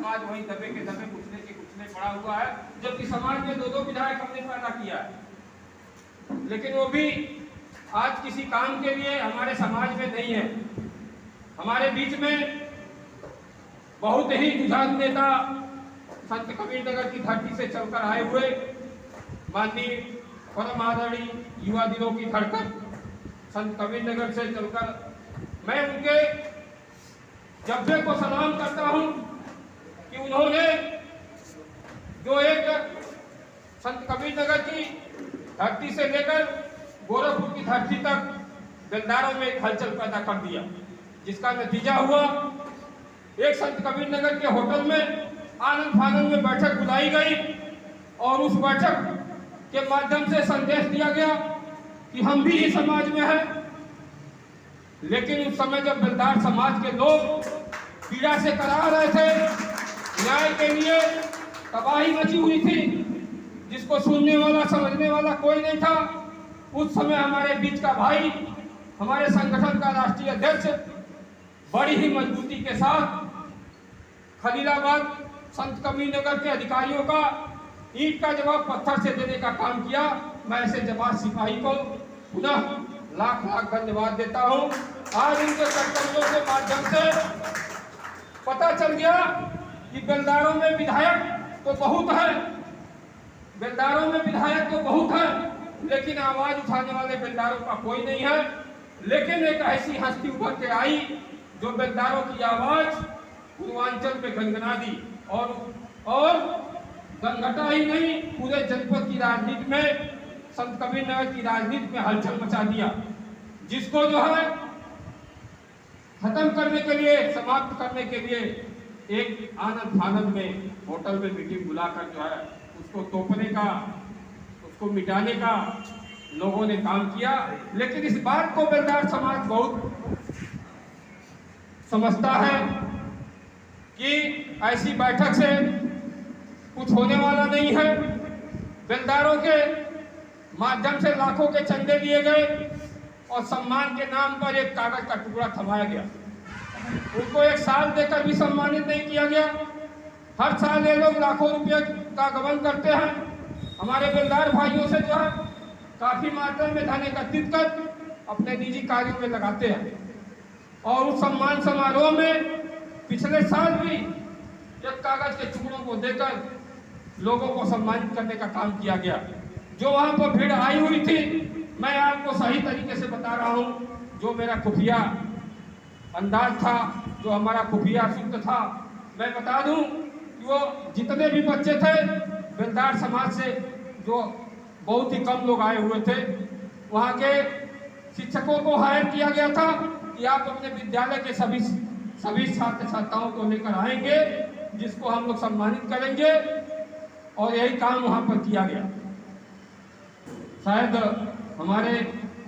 समाज वहीं दबे के दबे कुचले पड़ा हुआ है, जबकि समाज में 2-2 विधायक हमने पैदा किया है, लेकिन वो भी आज किसी काम के लिए हमारे समाज में नहीं है। हमारे बीच में बहुत ही जुझारू नेता संत कबीर नगर की धरती से चलकर आए हुए माननीय परम आदरणीय युवा दिनों की धड़कन संत कबीर नगर से चलकर मैं उनके जज्बे को सलाम करता हूं कि उन्होंने जो एक संत कबीर नगर की धरती से लेकर गोरखपुर की धरती तक बेलदारों में एक हलचल पैदा कर दिया, जिसका नतीजा हुआ एक संत कबीर नगर के होटल में आनंद फानंद में बैठक बुलाई गई और उस बैठक के माध्यम से संदेश दिया गया कि हम भी इस समाज में हैं। लेकिन उस समय जब बेलदार समाज के लोग पीड़ा से करा रहे थे, न्याय के लिए तबाही मची हुई थी, जिसको सुनने वाला समझने वाला कोई नहीं था, उस समय हमारे बीच का भाई, हमारे संगठन का राष्ट्रीय अध्यक्ष बड़ी ही मजबूती के साथ खलीलाबाद संत कबीर नगर के अधिकारियों का ईंट का जवाब पत्थर से देने का काम किया। मैं ऐसे जवाब सिपाही को पुनः लाख लाख धन्यवाद देता हूं। आज उनके कर्तव्यों के माध्यम से पता चल गया कि बेलदारों में विधायक तो बहुत है, बेलदारों में विधायक तो बहुत है, लेकिन आवाज उठाने वाले बेलदारों का कोई नहीं है। लेकिन एक ऐसी हस्ती उभर के आई जो बेलदारों की आवाज पूर्वांचल में गनगना दी और गनघटा ही नहीं, पूरे जनपद की राजनीति में, संत कबीर नगर की राजनीति में हलचल मचा दिया, जिसको जो है खत्म करने के लिए, समाप्त करने के लिए एक आनंद फानंद में होटल में मीटिंग बुलाकर जो है उसको तोपने का, उसको मिटाने का लोगों ने काम किया। लेकिन इस बात को बेलदार समाज बहुत समझता है कि ऐसी बैठक से कुछ होने वाला नहीं है। बेलदारों के माध्यम से लाखों के चंदे लिए गए और सम्मान के नाम पर एक कागज का टुकड़ा थमाया गया। उनको 1 साल देकर भी सम्मानित नहीं किया गया। हर साल ये लोग लाखों रुपए का गबन करते हैं। हमारे बेलदार भाइयों से जो है काफी मात्रा में धन एकत्रित कर अपने निजी कार्यों में लगाते हैं और उस सम्मान समारोह में पिछले साल भी एक कागज के टुकड़ों को देकर लोगों को सम्मानित करने का काम किया गया। जो वहां पर भीड़ आई हुई थी, मैं आपको सही तरीके से बता रहा हूं, जो मेरा खुफिया अंदाज था, जो हमारा खुफिया सूत्र था, मैं बता दूं कि वो जितने भी बच्चे थे बेलदार समाज से, जो बहुत ही कम लोग आए हुए थे, वहाँ के शिक्षकों को हायर किया गया था कि आप अपने विद्यालय के सभी छात्र छात्राओं को लेकर आएंगे, जिसको हम लोग सम्मानित करेंगे, और यही काम वहाँ पर किया गया। शायद हमारे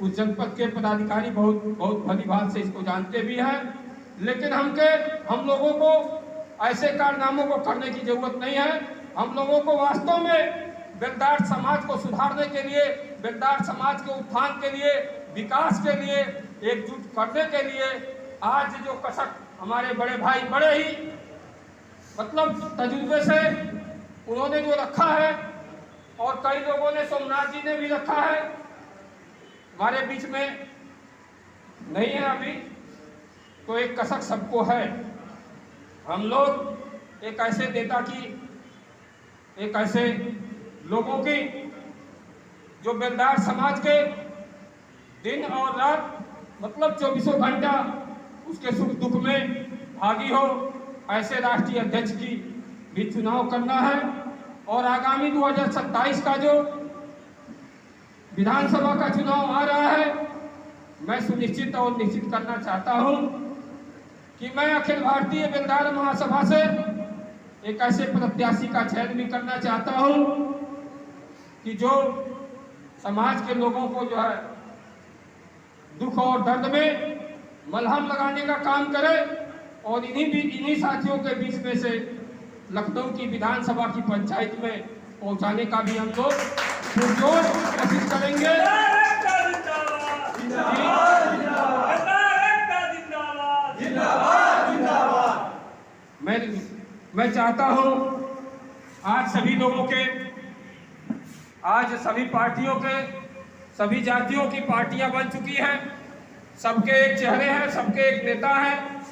उस जनपद के पदाधिकारी बहुत भली भांति से इसको जानते भी हैं, लेकिन हम लोगों को ऐसे कारनामों को करने की जरूरत नहीं है। हम लोगों को वास्तव में बेलदार समाज को सुधारने के लिए, बेलदार समाज के उत्थान के लिए, विकास के लिए एकजुट करने के लिए आज जो कसक हमारे बड़े भाई बड़े ही मतलब तजुर्बे से उन्होंने जो रखा है, और कई लोगों ने, सोमनाथ जी ने भी रखा है, हमारे बीच में नहीं है अभी, तो एक कसक सबको है। हम लोग एक ऐसे नेता की, एक ऐसे लोगों की जो बेलदार समाज के दिन और रात मतलब 24 घंटा उसके सुख दुख में भागी हो, ऐसे राष्ट्रीय अध्यक्ष की भी चुनाव करना है। और आगामी 2027 का जो विधानसभा का चुनाव आ रहा है, मैं सुनिश्चित और निश्चित करना चाहता हूं कि मैं अखिल भारतीय बेलदार महासभा से एक ऐसे प्रत्याशी का चयन भी करना चाहता हूं कि जो समाज के लोगों को जो है दुख और दर्द में मलहम लगाने का काम करे, और इन्हीं साथियों के बीच में से लखनऊ की विधानसभा की पंचायत में पहुंचाने का भी हम लोग पुरजोर कोशिश करेंगे। मैं चाहता हूँ आज सभी लोगों के, आज सभी पार्टियों के, सभी जातियों की पार्टियां बन चुकी हैं, सबके एक चेहरे हैं, सबके एक नेता हैं,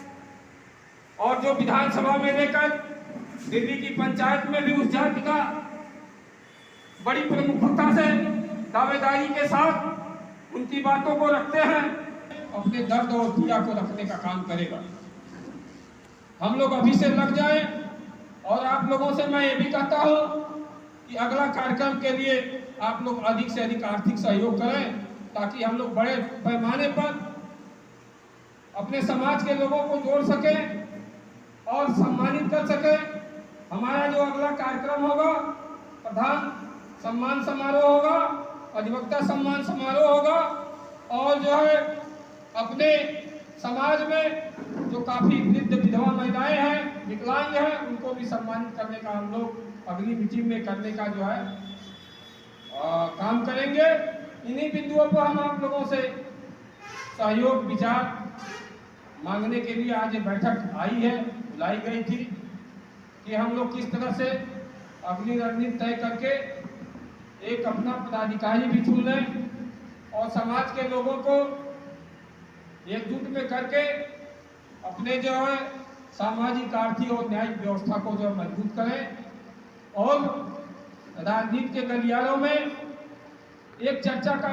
और जो विधानसभा में लेकर दिल्ली की पंचायत में भी उस जाति का बड़ी प्रमुखता से दावेदारी के साथ उनकी बातों को रखते हैं, अपने दर्द और पीड़ा को रखने का काम करेगा। हम लोग अभी से लग जाएं, और आप लोगों से मैं ये भी कहता हूँ कि अगला कार्यक्रम के लिए आप लोग अधिक से अधिक आर्थिक सहयोग करें, ताकि हम लोग बड़े पैमाने पर अपने समाज के लोगों को जोड़ सकें और सम्मानित कर सकें। हमारा जो अगला कार्यक्रम होगा, प्रधान सम्मान समारोह होगा, अधिवक्ता सम्मान समारोह होगा, और जो है अपने समाज में जो काफ़ी वृद्ध विधवा महिलाएं हैं, विकलांग हैं, उनको भी सम्मानित करने का हम लोग अगली मीटिंग में करने का जो है काम करेंगे। इन्हीं बिंदुओं पर हम आप लोगों से सहयोग विचार मांगने के लिए आज ये बैठक आई है, बुलाई गई थी कि हम लोग किस तरह से अगली रणनीति तय करके एक अपना पदाधिकारी भी चुन लें और समाज के लोगों को एकजुट में करके अपने जो है सामाजिक, आर्थिक और न्यायिक व्यवस्था को जो मजबूत करें, और राजनीति के गलियारों में एक चर्चा का